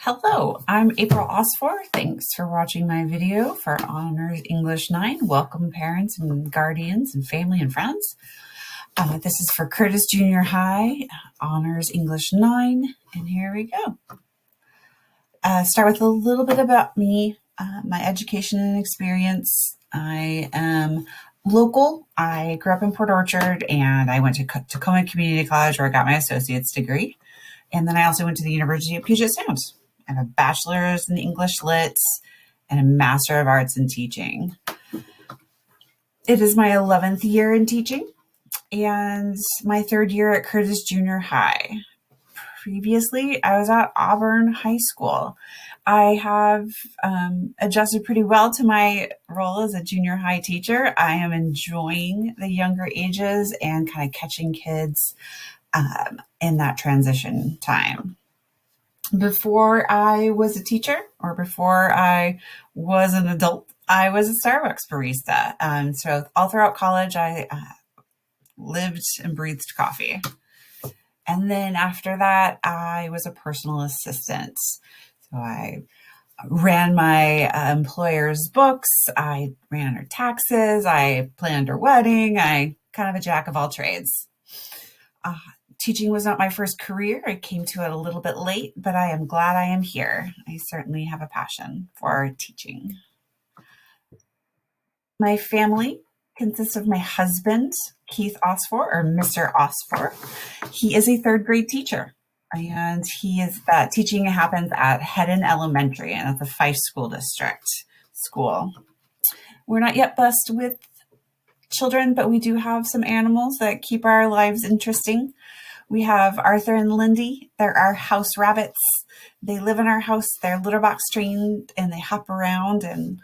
Hello, I'm April Asfour. Thanks for watching my video for Honors English 9. Welcome parents and guardians and family and friends. This is for Curtis Junior High, Honors English 9, and here we go. Start with a little bit about me, my education and experience. I am local. I grew up in Port Orchard, and I went to Tacoma Community College where I got my associate's degree. And then I also went to the University of Puget Sound. I have a bachelor's in English Lit and a Master of Arts in Teaching. It is my 11th year in teaching and my 3rd year at Curtis Junior High. Previously, I was at Auburn High School. I have adjusted pretty well to my role as a junior high teacher. I am enjoying the younger ages and kind of catching kids in that transition time. Before I was a teacher or before I was an adult, I was a Starbucks barista. So all throughout college, I lived and breathed coffee. And then after that, I was a personal assistant. So I ran my employer's books. I ran her taxes. I planned her wedding. I kind of a jack of all trades. Teaching was not my first career. I came to it a little bit late, but I am glad I am here. I certainly have a passion for teaching. My family consists of my husband, Keith Asfour, or Mr. Asfour. He is a 3rd grade teacher, and teaching happens at Hedden Elementary and at the Fife School District school. We're not yet blessed with children, but we do have some animals that keep our lives interesting. We have Arthur and Lindy. They're our house rabbits. They live in our house. They're litter box trained and they hop around, and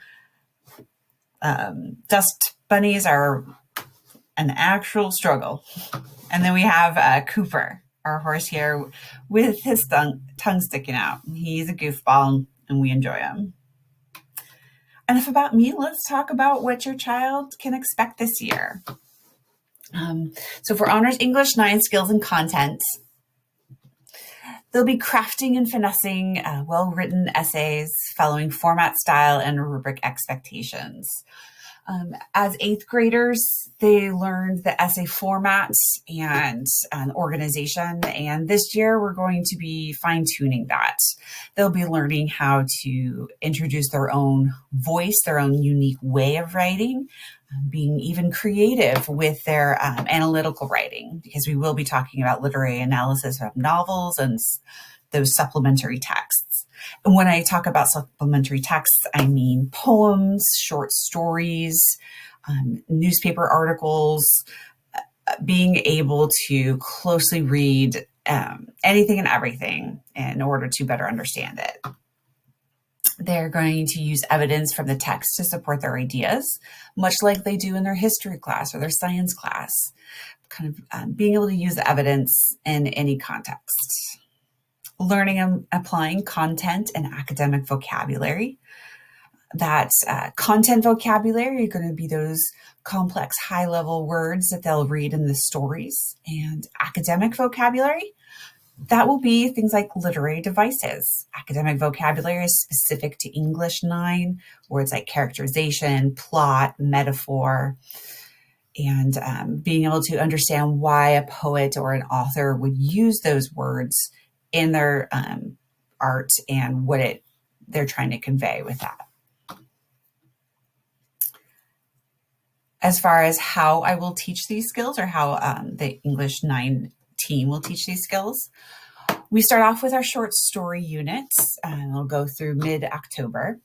dust bunnies are an actual struggle. And then we have Cooper, our horse here, with his tongue sticking out. He's a goofball and we enjoy him. Enough about me. Let's talk about what your child can expect this year. So for Honors English 9 skills and content, they'll be crafting and finessing well-written essays following format, style, and rubric expectations. As 8th graders, they learned the essay formats and organization, and this year we're going to be fine-tuning that. They'll be learning how to introduce their own voice, their own unique way of writing, being even creative with their analytical writing, because we will be talking about literary analysis of novels and those supplementary texts. And when I talk about supplementary texts, I mean poems, short stories, newspaper articles, being able to closely read anything and everything in order to better understand it. They're going to use evidence from the text to support their ideas, much like they do in their history class or their science class, kind of being able to use the evidence in any context. Learning and applying content and academic vocabulary. That content vocabulary are going to be those complex, high-level words that they'll read in the stories. And academic vocabulary, that will be things like literary devices. Academic vocabulary is specific to English 9, words like characterization, plot, metaphor, and being able to understand why a poet or an author would use those words in their art and what they're trying to convey with that. As far as how I will teach these skills, or how the English 9 team will teach these skills, we start off with our short story units, and we'll go through mid-October.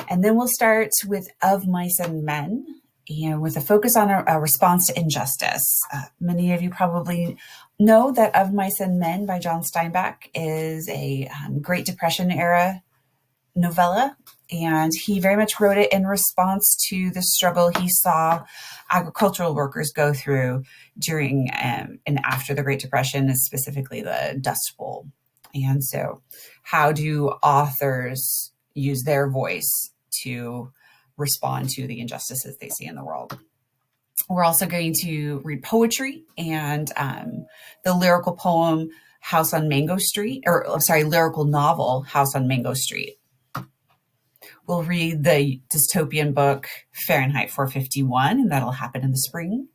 And then we'll start with Of Mice and Men, and with a focus on a response to injustice. Many of you probably know that Of Mice and Men by John Steinbeck is a Great Depression era novella, and he very much wrote it in response to the struggle he saw agricultural workers go through during and after the Great Depression, and specifically the Dust Bowl. And so how do authors use their voice to respond to the injustices they see in the world? We're also going to read poetry, and the lyrical poem House on Mango Street, lyrical novel House on Mango Street. We'll read the dystopian book Fahrenheit 451, and that'll happen in the spring.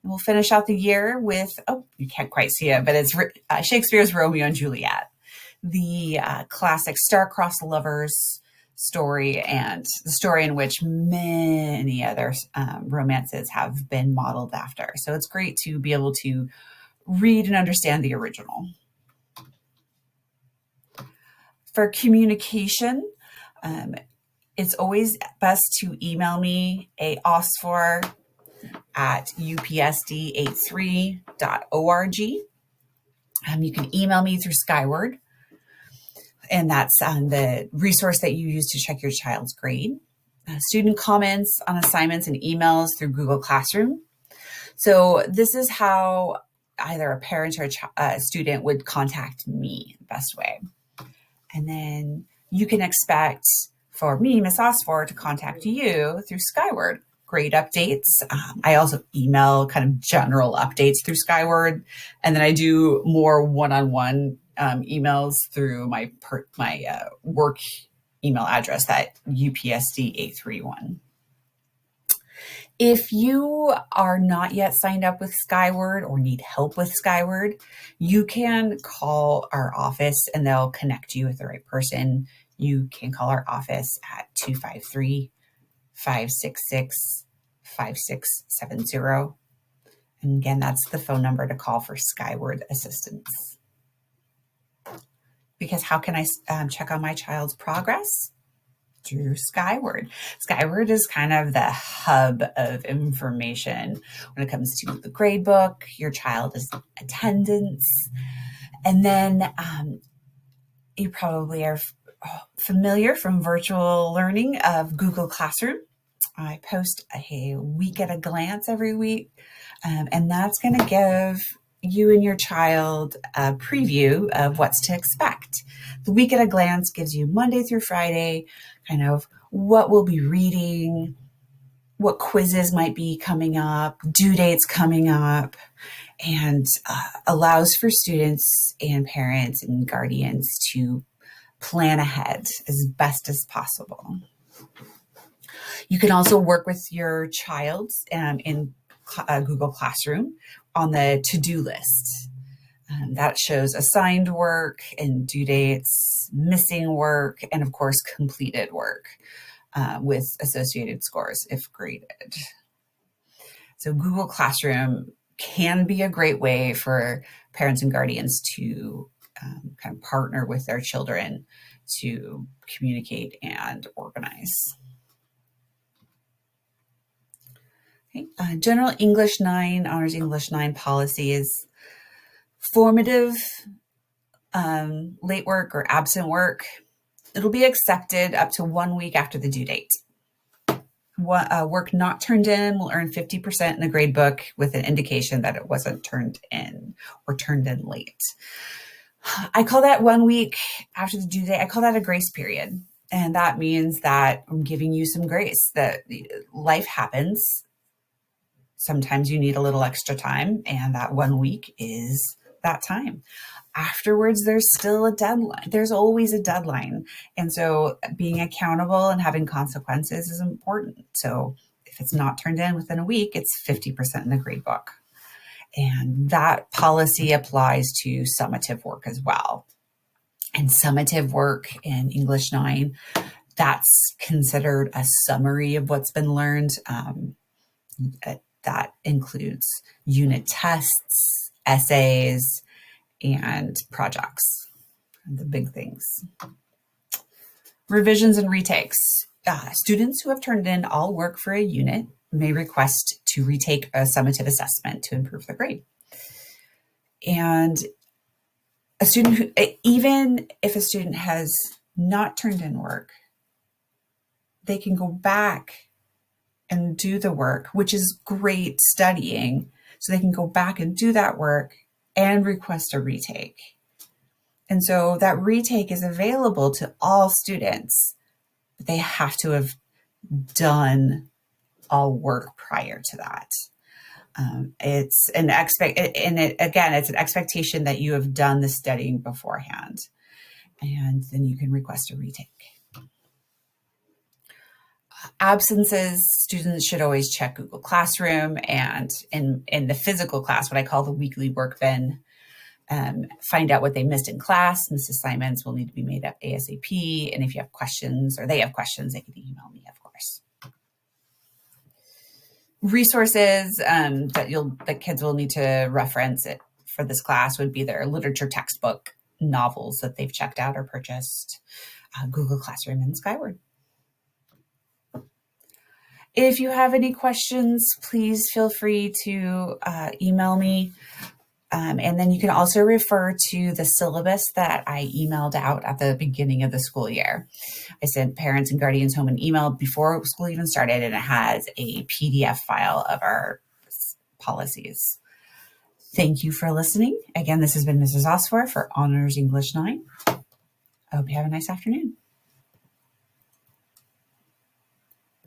And we'll finish out the year with, you can't quite see it, but it's Shakespeare's Romeo and Juliet, the classic star-crossed lovers story, and the story in which many other romances have been modeled after. So it's great to be able to read and understand the original. For communication, it's always best to email me Asfour at upsd83.org. You can email me through Skyward, and that's the resource that you use to check your child's grade. Student comments on assignments and emails through Google Classroom. So this is how either a parent or a student would contact me the best way. And then you can expect for me, Miss Asfour, to contact you through Skyward. Grade updates. I also email kind of general updates through Skyward. And then I do more one-on-one emails through my work email address, that UPSD831. If you are not yet signed up with Skyward or need help with Skyward, you can call our office and they'll connect you with the right person. You can call our office at 253-566-5670. And again, that's the phone number to call for Skyward assistance. Because how can I check on my child's progress? Through Skyward. Skyward is kind of the hub of information when it comes to the grade book, your child's attendance, and then you probably are familiar from virtual learning of Google Classroom. I post a week at a glance every week, and that's going to give you and your child a preview of what's to expect. The week at a glance gives you Monday through Friday, kind of what we'll be reading, what quizzes might be coming up, due dates coming up, and allows for students and parents and guardians to plan ahead as best as possible. You can also work with your child in Google Classroom on the to-do list. That shows assigned work and due dates, missing work, and of course, completed work with associated scores if graded. So Google Classroom can be a great way for parents and guardians to kind of partner with their children to communicate and organize. Okay. General English 9, Honors English 9 policies. Formative late work or absent work, it'll be accepted up to 1 week after the due date. Work not turned in will earn 50% in the grade book with an indication that it wasn't turned in or turned in late. I call that 1 week after the due date, I call that a grace period. And that means that I'm giving you some grace, that life happens. Sometimes you need a little extra time, and that 1 week is that time. Afterwards, there's still a deadline. There's always a deadline. And so being accountable and having consequences is important. So if it's not turned in within a week, it's 50% in the grade book. And that policy applies to summative work as well. And summative work in English 9, that's considered a summary of what's been learned. That includes unit tests, essays, and projects, the big things. Revisions and retakes. Students who have turned in all work for a unit may request to retake a summative assessment to improve their grade. And a student who, even if a student has not turned in work, they can go back and do the work, which is great studying. So they can go back and do that work and request a retake. And so that retake is available to all students, but they have to have done all work prior to that. It's an it's an expectation that you have done the studying beforehand, and then you can request a retake. Absences, students should always check Google Classroom, and in the physical class, what I call the weekly work bin, find out what they missed in class. Missed assignments will need to be made up ASAP. And if you have questions or they have questions, they can email me, of course. Resources that kids will need to reference it for this class would be their literature textbook, novels that they've checked out or purchased, Google Classroom, and Skyward. If you have any questions, please feel free to email me. And then you can also refer to the syllabus that I emailed out at the beginning of the school year. I sent parents and guardians home an email before school even started, and it has a PDF file of our policies. Thank you for listening. Again, this has been Mrs. Asfour for Honors English 9. I hope you have a nice afternoon.